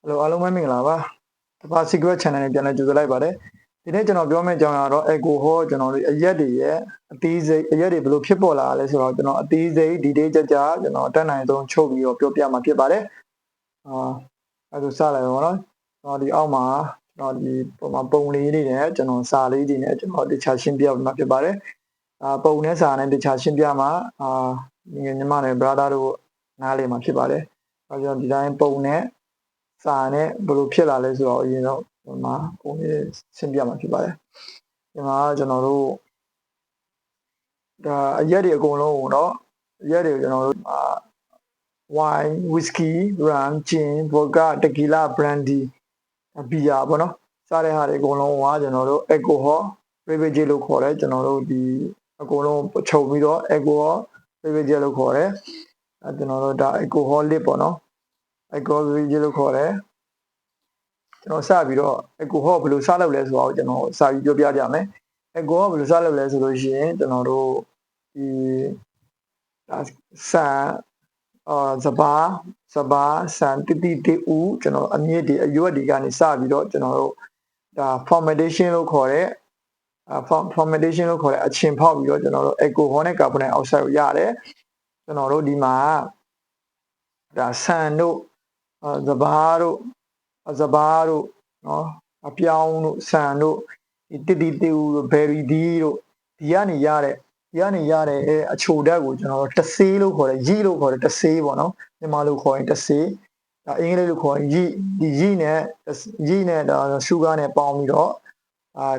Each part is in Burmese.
Hello အားလုံးပဲမင်္ဂလာပါတပါ Secret Channel နဲ့ပြန်လည်ကြိုဆိုလိုက်ပါတယ်ဒီနေ့ကျွန်တော်ပြောမယ့်အကြောင်းအရာတော့ Echo Hall ကျွန်တော်တို့အရက်တွေရဲ့အသေးစိတ်အရက်တွေဘယ်လိုဖြစ်ပေါ်လာလဲဆိုတော့ကျွန်တော်အသေးစိတ် detail ကြကြကျွန်တော်အတက်နိုင်ဆုံးချုပ်ပြီးတော့ပြောပြမှာဖြစ်ပါတယ်အဲဒါစလိုက်ပါတော့ကျွန်တော်ဒီအောက်မှာကျွန်တော်ဒီပုံလေးတွေနဲ့ကျွန်တော်စာလေးတွေနဲ့ကျွန်တော်တခြားရှင်းပြမှာဖြစ်ပါတယ်ပုံနဲ့စာနဲ့တခြားရှင်းပြမှာညီမနဲ့ brother တို့နားလည်မှာဖြစ်ပါတယ်အဲကျွန်တော်ဒီတိုင်းပုံနဲ့စာနဲ့ဘယ်လိုဖြစ်လာလဲဆိုတော့အရင်တော့ဒီမှာပုံလေးရှင်းပြမှာဖြစ်ပါတယ်ဒီမှာကျွန်တော်တို့ဒါအရက်တွေအကုန်လုံးကိုတော့အရက်တွေကိုကျွန်တော်တို့wine whiskey rum gin vodka tequila brandy beer ပေါ့နော်စားတဲ့ဟာတွေအကုန်လုံးကကျွန်တော်တို့ alcohol beverage လို့ခေါ်တယ်ကျွန်တော်တို့ဒီအကုန်လုံးချုပ်ပြီးတော့ alcohol beverage လို့ခေါ်တယ်ကျွန်တော်တို့ဒါ alcoholic ပေါ့နော် alcohol beverage လို့ခေါ်တယ်ကျွန်တော်စပြီးတော့ alcohol ဘယ်လိုစလုပ်လဲဆိုတော့ကျွန်တော်စာပြီးပြောပြကြမယ် alcohol ဘယ်လိုစလုပ်လဲဆိုလို့ရှိရင်ကျွန်တော်တို့ဒီဆန်စပါးဆန်တိတူကျွန်တော်အမြင့်ဒီအရွက်ဒီကနေစပြီးတော့ကျွန်တော်တို့ဒါ fermentation လို့ခေါ်တဲ့fermentation လို့ခေါ်တဲ့အချင်းဖောက်ပြီးတော့ကျွန်တော်တို့ alcohol နဲ့ carbon dioxide ကိုရတယ်ကျွန်တော်တို့ဒီမှာဒါဆန်တို့စပါးတို့နော်အပြောင်းတို့ဆန်တို့ဒီတိတူတို့ berry ဒီတို့ဒီကနေရတဲ့အချိုဓာတ်ကိုကျွန်တော်တို့တဆေးလို့ခေါ်တယ်ရီလို့ခေါ်တယ်တဆေးပေါ့နော်မြန်မာလိုခေါ်ရင်တဆေးဒါအင်္ဂလိပ်လိုခေါ်ရင်ရီဒီရီနဲ့ဒါရှုဂါနဲ့ပေါင်းပြီးတော့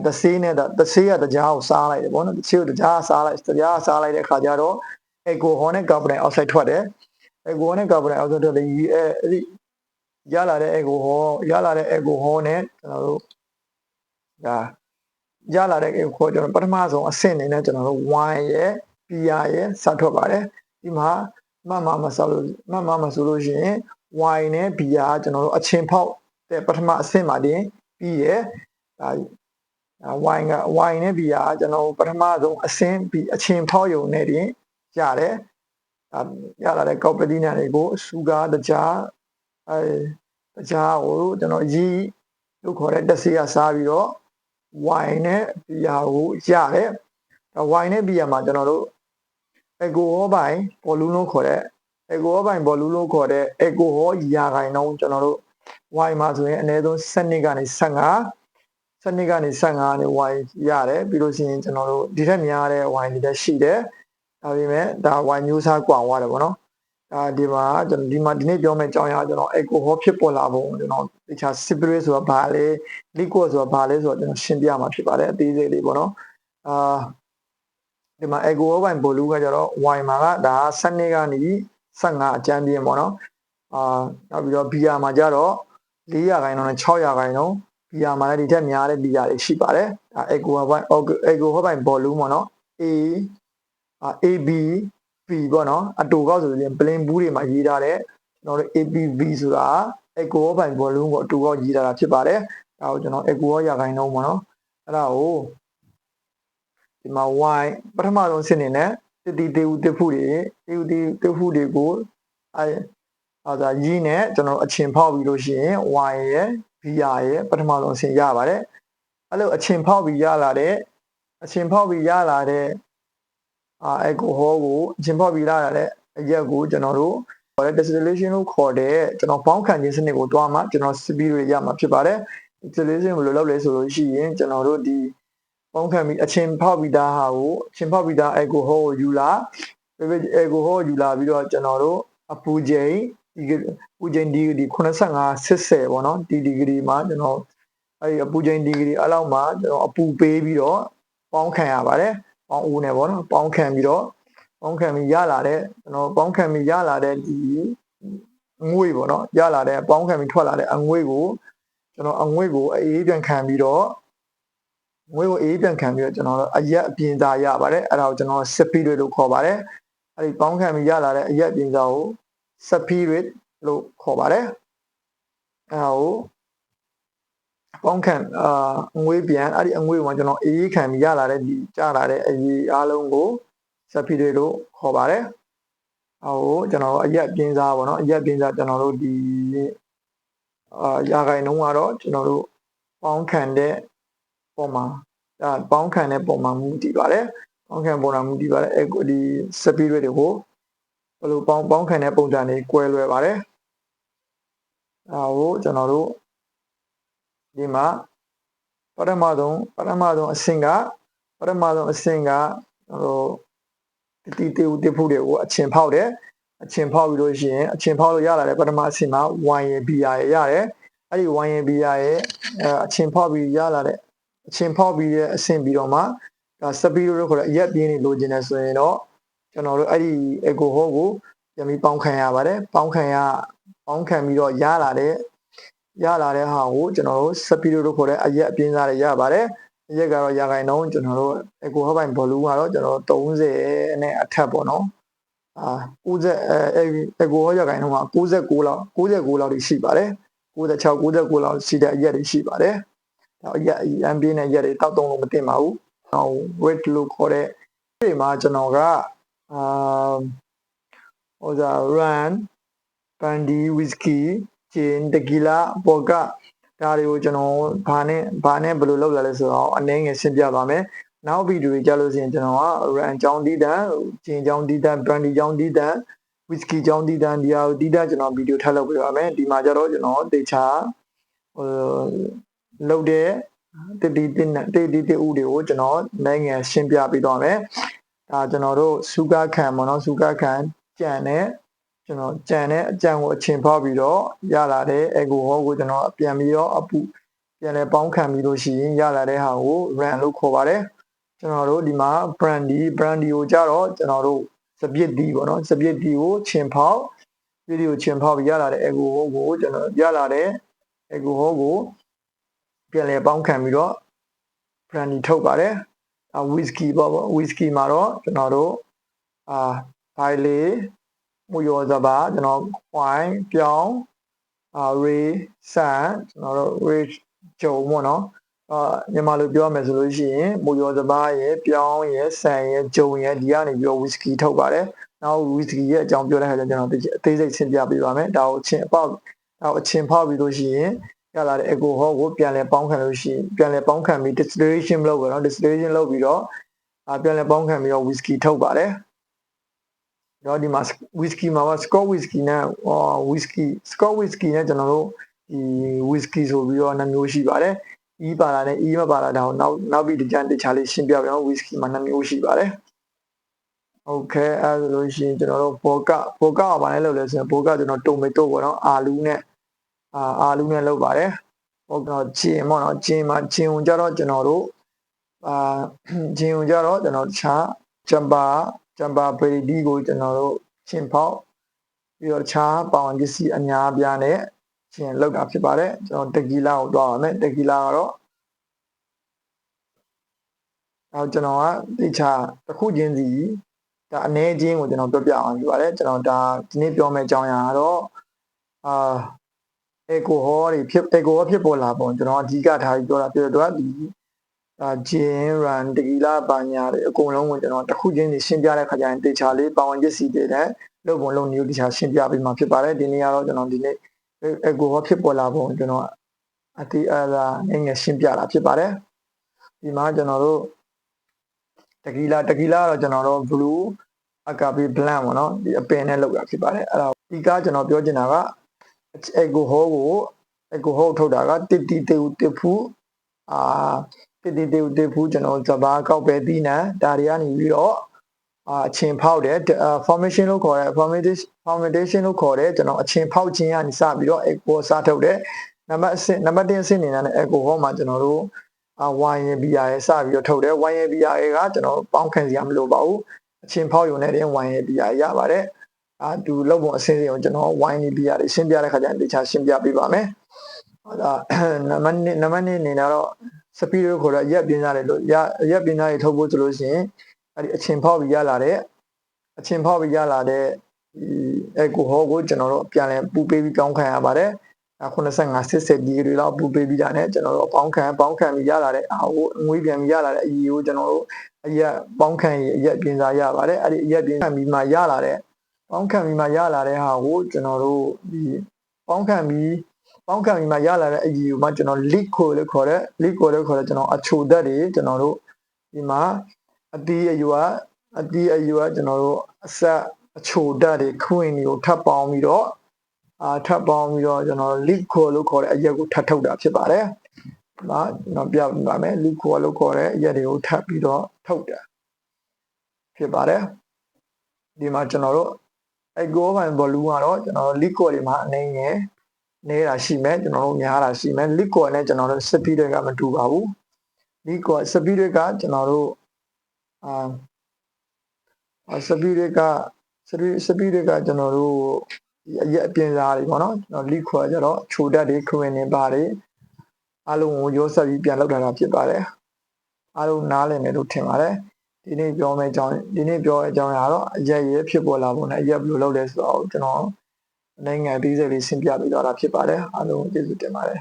တဆေးနဲ့တဆေးကတကြားကိုစားလိုက်တယ်ပေါ့နော်တဆေးကိုတကြားစားလိုက်တဲ့အခါကျတော့ alcohol နဲ့ carbon dioxide ထွက်တယ် alcohol နဲ့ carbon dioxide ထွက်တယ်အဲ့ဒီရလာတဲ့ alcohol နဲ့ကျွန်တော်တို့ဒါရလာတဲ့ alcohol ကျွန်တော်ပထမဆုံးအဆင့်အနေနဲ့ကျွန်တော်တို့ wine ရဲ့ beer ရဲ့စထွက်ပါတယ်ဒီမှာမှတ်မဆိုလို့ရှိရင် wine နဲ့ beer ကျွန်တော်တို့အချင်းဖောက်တဲ့ပထမအဆင့်မှာတင်ပြီးရဒါwine နဲ့ beer ကျွန်တော်ပထမဆုံးအဆင့်ပြီးအချင်းဖောက်ရုံနဲ့တင်ရတယ်ရလာတဲ့ ကော်ပတီနာတွေကိုစူဂါတကြားကိုကျွန်တော်ရီလို့ခေါ်တဲ့တဆေးကစားပြီးတော့ wine နဲ့ beer ကိုရတယ်wine နဲ့ beer မှာကျွန်တော်တို့ alcohol ဘိုင်ဘောလုံးလို့ခေါ်တဲ့ alcohol ရာခိုင်နှုန်းကျွန်တော်တို့ wine မှာဆိုရင်အနည်းဆုံး7ကနေ15နဲ့ wine ရတယ်ပြီးလို့ရှိရင်ကျွန်တော်တို့ဒီထက်များတဲ့ wine တွေလည်းရှိတယ်ဒါပေမဲ့ဒါ wine မျိုးစားကွာသွားတယ်ပေါ့နော်ဒီမှာဒီနေ့ပြောမယ့်အကြောင်းအရာကျွန်တော် alcohol ဖြစ်ပေါ်လာပုံကျွန်တော်တခြား spirit ဆိုတာဘာလဲ liquid ဆိုတာဘာလဲဆိုတော့ကျွန်တော်ရှင်းပြမှာဖြစ်ပါတယ်အသေးစိတ်လေးပေါ့နော်ဒီမှာ alcohol ဘိုင်ဘောလူကကြတော့ wine မှာကဒါ12ကနေ15အကျန်းပြင်းပေါ့နော်နောက်ပြီးတော့ beer မှာကြတော့4ရာခိုင်နှုန်းနဲ့6ရာခိုင်နှုန်း beer မှာလည်းဒီထက်များတဲ့ beer တွေရှိပါတယ်ဒါ alcohol ဘိုင်ဘောလူပေါ့နော် AB P ပေါ့နော်အတူကောက်ဆိုရင် plain ဘူးတွေမှာရေးထားတဲ့ကျွန်တော်တို့ APV ဆိုတာ alcohol ဘိုင်ဘောလုံးကိုအတူကောက်ရေးထားတာဖြစ်ပါတယ်ဒါကိုကျွန်တော် alcohol ရာခိုင်နှုန်းပေါ့နော်အဲ့ဒါကိုဒီမှာ wine ပထမဆုံးစစ်နေနဲ့တေဖူတွေကိုဒါရီးနဲ့ကျွန်တော်အချင်းဖောက်ပြီးလို့ရှိရင် wine ရဲ့ beer ရဲ့ပထမဆုံးဆင်ရပါတယ်အဲ့လိုအချင်းဖောက်ပြီးရလာတဲ့ alcohol ကိုအချင်းဖောက်ပြီးရလာတဲ့အရက်ကိုကျွန်တော်တို့ခေါ်တဲ့ distillation လို့ခေါ်တဲ့ကျွန်တော်ပေါင်းခံခြင်းစနစ်ကိုတွားမှကျွန်တော်စစ်ပြီးရရမှာဖြစ်ပါတယ် distillation ဘယ်လိုလုပ်လဲဆိုလို့ရှိရင်ကျွန်တော်တို့ဒီပေါင်းခံပြီးအချင်းဖောက်ပြီးသား alcohol ကိုယူလာ alcohol ကိုယူလာပြီးတော့ကျွန်တော်တို့အပူချိန်ဒီဂရီ85 80ပေါ့နော်ဒီဂရီမှာကျွန်တော်အဲ့အပူချိန်ဒီဂရီအဲ့လောက်မှာကျွန်တော်အပူပေးပြီးတော့ပေါင်းခံရပါတယ်ပေါင်းဦးနေပေါ့နော်ပေါင်းခံပြီးရလာတဲ့ကျွန်တော်ပေါင်းခံပြီးရလာတဲ့ဒီငွေပေါ့နော်ရလာတဲ့ပေါင်းခံပြီးထွက်လာတဲ့အငွေ့ကိုကျွန်တော်အငွေ့ကိုအေးပြန်ခံပြီးတော့ကျွန်တော်တို့အရက်အပြင်သားရပါတယ်အဲ့ဒါကိုကျွန်တော်စပီရစ်လို့ခေါ်ပါတယ်အဲ့ဒီပေါင်းခံပြီးရလာတဲ့အရက်အပြင်သားကိုစပီရစ်လို့ခေါ်ပါတယ်အဲ့ဒါကိုပေါင်းခံအငွေ့ပြန်အဲ့ဒီအငွေ့ကိုကျွန်တော်အေးခံပြီးရလာတဲ့ဒီကျလာတဲ့အရေအားလုံးကိုစပီရစ်လို့ခေါ်ပါတယ်ဟိုကျွန်တော်အရက်ပြင်းစားပေါ့နော်အရက်ပြင်းစားကျွန်တော်တို့ဒီ ရာခိုင်နှုန်းကတော့ကျွန်တော်တို့ပေါင်းခံတဲ့ပုံမှာပေါင်းခံတဲ့ပုံမှာမူတည်ပါတယ်ပေါင်းခံပုံမှာမူတည်ပါတယ်ဒီ spirit တွေကိုဘယ်လိုပေါင်းခံတဲ့ပုံစံတွေကွဲလွဲပါတယ်ကိုကျွန်တော်တို့ဒီမှာပထမဆုံးအဆင့်ကကျွန်တော်တီတီဦးတဖို့တွေကိုအချင်ဖောက်တယ်အချင်ဖောက်ပြီးလို့ရှိရင်အချင်ဖောက်လို့ရလာတယ်ပထမအဆင့်မှာ 1 year BR ရတယ်အဲ့ဒီ 1 year BR ရဲ့အချင်ဖောက်ပြီးရလာတဲ့အချင်ဖောက်ပြီးတဲ့အဆင့်ပြီးတော့မှဒါ speed လို့ခေါ်တဲ့အရက်ပြင်းနေလိုချင်တယ်ဆိုရင်တော့ကျွန်တော်တို့အဲ့ဒီ alcohol ကိုပြန်ပြီးပေါင်းခံရပါတယ်ပေါင်းခံပြီးတော့ရလာတဲ့ဟာကိုကျွန်တော်တို့ speed လို့ခေါ်တဲ့အရက်အပြင်းစားတွေရပါတယ်အရက်ကတော့ရာခိုင်နှုန်းကျွန်တော်တို့ alcohol ပိုင်း volume ကတော့ကျွန်တော်တို့30နဲ့အထက်ပေါ့နော်90alcohol ရာခိုင်နှုန်းက96လောက်ရှိပါတယ်96လောက်ရှိတဲ့အရက်တွေရှိပါတယ်အရက်အမ်ပြင်းတဲ့ရက်တွေတောက်တုံးလို့မတင်ပါဘူးweight လို့ခေါ်တဲ့ဒီမှာကျွန်တော်ကrun brandy whiskey gin tequila vodka ဒါတွေကိုကျွန်တော်ဘာနဲ့ဘယ်လိုလုပ်လာလဲဆိုတော့အနည်းငယ်ရှင်းပြပါမယ်နောက်ဗီဒီယိုကြလို့ရှိရင်ကျွန်တော်က run ကြောင်းတီးတန် gin ကြောင်းတီးတန် brandy ကြောင်းတီးတန် whiskey ကြောင်းတီးတန်ဒီဟာတီးတန်ကျွန်တော်ဗီဒီယိုထပ်လုပ်ပြပါမယ်ဒီမှာကျတော့ကျွန်တော်တေချာလုပ်တဲ့တီတီဦးတွေကိုကျွန်တော်နိုင်ငံရှင်းပြပေးသွားမယ်ဒါကျွန်တော်တို့စူကားခံပေါ့နော်စူကားခံကြံတဲ့ကျွန်တော်ကြံတဲ့အကြံကိုအချင်းဖောက်ပြီးတော့ရလာတဲ့ alcohol ကိုကျွန်တော်ပြန်ပြီးတော့ပြန်လဲပေါင်းခံပြီးလို့ရှိရင်ရလာတဲ့ဟာကို run လို့ခေါ်ပါတယ်ကျွန်တော်တို့ဒီမှာ brandy ကိုကြတော့ကျွန်တော်တို့စပစ်တီပေါ့နော်စပစ်တီကိုချင်းဖောက်ပြီးရလာတဲ့ alcohol ကိုကျွန်တော်ရလာတဲ့ alcohol ကိုပြန်လဲပေါင်းခံပြီးတော့ brandy ထုတ်ပါတယ်whisky ပေါ့ whisky မှာတော့ကျွန်တော်တို့ဘိုင်လေမူရောစပါကျွန်တော်ဝိုင်းပြောင်းရေဆန်ကျွန်တော်တို့ rich ဂျုံပေါ့နော်မြန်မာလိုပြောမယ်ဆိုလို့ရှိရင်မူရောစပါရဲ့ပြောင်းရဲ့ဆန်ရဲ့ဂျုံရဲ့ဒီကနေပြီးတော့ whisky ထုတ်ပါတယ်နောက် whisky ရဲ့အကြောင်းပြောတဲ့အခါကျကျွန်တော်အသေးစိတ်ရှင်းပြပေးပါမယ်ဒါကိုအချင်းဖောက်ပြီးလို့ရှိရင်ရလာတဲ့ alcohol ကိုပြန်လဲပေါင်းခံလို့ရှိရင်ပြန်လဲပေါင်းခံပြီး distillation လုပ်ပါတော့ distillation လုပ်ပြီးတော့ပြန်လဲပေါင်းခံပြီးတော့ whisky ထုတ်ပါတယ်တော့ဒီမှာ whisky မှာ Scotch whisky နဲ့ Scotch whisky နဲ့ကျွန်တော်တို့ဒီ whisky ဆိုပြီးတော့2မျိုးရှိပါတယ်။ပါလာနဲ့မပါလာတာကိုနောက်ပြီးတခြားလေးရှင်းပြပြအောင် whisky မှာ2မျိုးရှိပါတယ်။ Okay အဲဒါလို့ရှိရင်ကျွန်တော်တို့ vodka ကဘာလဲလုပ်လဲဆိုရင် vodka ကျွန်တော် tomato ပေါ့နော်အာလူးနဲ့လုပ်ပါတယ်။ဟုတ်တော့ gin ပေါ့နော် gin ကိုကြတော့ကျွန်တော်တို့တခြားဂျမ်ဘာဘေဒီကိုကျွန်တော်တို့ချင်းဖောက်ပြီးတော့တခြားပါဝင်ပစ္စည်းအများအပြားနဲ့ချင်းလောက်တာဖြစ်ပါတယ်ကျွန်တော်တက်ကီလာကိုတွားပါမယ်တက်ကီလာကတော့ကျွန်တော်ကတခြားတစ်ခုချင်းစီဒါအနေချင်းကိုကျွန်တော်ပြောပြအောင်ပြပါတယ်ကျွန်တော်ဒါဒီနေ့ပြောမယ့်အကြောင်းအရာကတော့alcohol ဖြစ်ပေါ်လာပုံကျွန်တော်အဓိကထားပြီးပြောတာပြောတော့ဒီgin run tequila ဘာညာတွေအကုန်လုံးကိုကျွန်တော်တစ်ခုချင်းစီရှင်းပြတဲ့ခါကျရင်တေချာလေးပါဝင်ပစ္စည်းတွေနဲ့လုပ်ပုံလုပ်နည်းတေချာရှင်းပြပေးမှာဖြစ်ပါတယ်ဒီနေ့ကတော့ကျွန်တော်ဒီနေ့ alcohol ဖြစ်ပေါ်လာပုံကျွန်တော်အတိအသာငယ်ရှင်းပြတာဖြစ်ပါတယ်ဒီမှာကျွန်တော်တို့tequila ကတော့ကျွန်တော်တို့ blue agave blend ပေါ့နော်ဒီအပင်နဲ့လုပ်တာဖြစ်ပါတယ်အဲ့ဒါဒီကကျွန်တော်ပြောချင်တာက alcohol ထုတ်တာကတစ်ဖူးကျွန်တော်စဘာကောက်ပဲသီးနှံဒါတွေကနေပြီးတော့အချင်းဖောက်တယ် formation လို့ခေါ်တယ် fermentation လို့ခေါ်တယ်ကျွန်တော်အချင်းဖောက်ခြင်းကနေစပြီးတော့ alcohol စထုတ်တယ်နံပါတ်1အဆင့်အနေနဲ့ alcohol မှာကျွန်တော်တို့wine beer ရဲ့စပြီးတော့ထုတ်တယ် wine beer ကကျွန်တော်ပေါင်းခံစရာမလိုပါဘူးအချင်းဖောက်ရုံနဲ့တင် wine beer ရပါတယ်သူလုပ်ပုံအဆင့်ကိုကျွန်တော် wine beer တွေရှင်းပြတဲ့ခါကျရင်တခြားရှင်းပြပေးပါမယ်နံပါတ်2အနေနဲ့တော့speed ကိုခေါ်တော့ရက်ပြင်းစားတယ်လို့ရက်ပြင်းစားတွေထုတ်ဖို့ဆိုလို့ရှိရင်အဲ့ဒီအချင်းဖောက်ပြီးရလာတဲ့ alcohol ကိုကျွန်တော်တို့ပြန်လဲပူပေးပြီးကောင်းခံရပါတယ်85-60ဒီဂရီလောက်ပူပေးပြီးတာနဲ့ကျွန်တော်တို့ပေါင်းခံပြီးရလာတဲ့အာကိုငွေပြန်ပြီးရလာတဲ့အရည်ကိုကျွန်တော်တို့အရက်ပေါင်းခံအရက်ပြင်းစားရပါတယ်အဲ့ဒီအရက်ပြင်းခံပြီးမှရလာတဲ့ပေါင်းခံပြီးမှရလာတဲ့ဟာကိုကျွန်တော်တို့ဒီပေါင်းခံပြီး ပေါင်းခံပြီးမှရလာတဲ့အရည်ကိုမှကျွန်တော် liquid လို့ခေါ်တဲ့ liquid လို့ခေါ်တဲ့ကျွန်တော်အချိုဓာတ်တွေကျွန်တော်တို့ဒီမှာအတီးအယူကကျွန်တော်တို့အဆက်အချိုဓာတ်တွေခွင်းတွေကိုထပ်ပေါင်းပြီးတော့ကျွန်တော် liquid လို့ခေါ်တဲ့အရက်ကိုထပ်ထုတ်တာဖြစ်ပါတယ်။ဒါကျွန်တော်ပြပြပါမယ် liquid လို့ခေါ်တဲ့အရက်တွေကိုထပ်ပြီးတော့ထုတ်တာဖြစ်ပါတယ်။ဒီမှာကျွန်တော်တို့alcohol volume ကတော့ကျွန်တော်တို့ liquid တွေမှာအနေငယ်နေတာရှိမယ်ကျွန်တော်တို့များတာရှိမယ် liquid နဲ့ကျွန်တော်တို့ speed တွေကမတူပါဘူး liquid speed တွေကကျွန်တော်တို့speed တွေကကျွန်တော်တို့ဒီအရက်အပြင်စားတွေပေါ့နော်ကျွန်တော် liquid ကျတော့ချိုဓာတ်တွေခွင်းနေပါတယ်အလုံးကိုရောဆက်ပြီးပြန်လောက်တာဖြစ်ပါတယ်အားလုံးနားလည်မယ်လို့ထင်ပါတယ်ဒီနေ့ပြောမယ့်အကြောင်းကတော့အရက်ရဲ့ဖြစ်ပေါ်လာပုံနဲ့အရက်ဘယ်လိုလုပ်လဲဆိုတော့ကျွန်တော်နိုင်ငံအသေးစိတ်လေးရှင်းပြပေးသွားတာဖြစ်ပါတယ်အားလုံးကျေးဇူးတင်ပါတယ်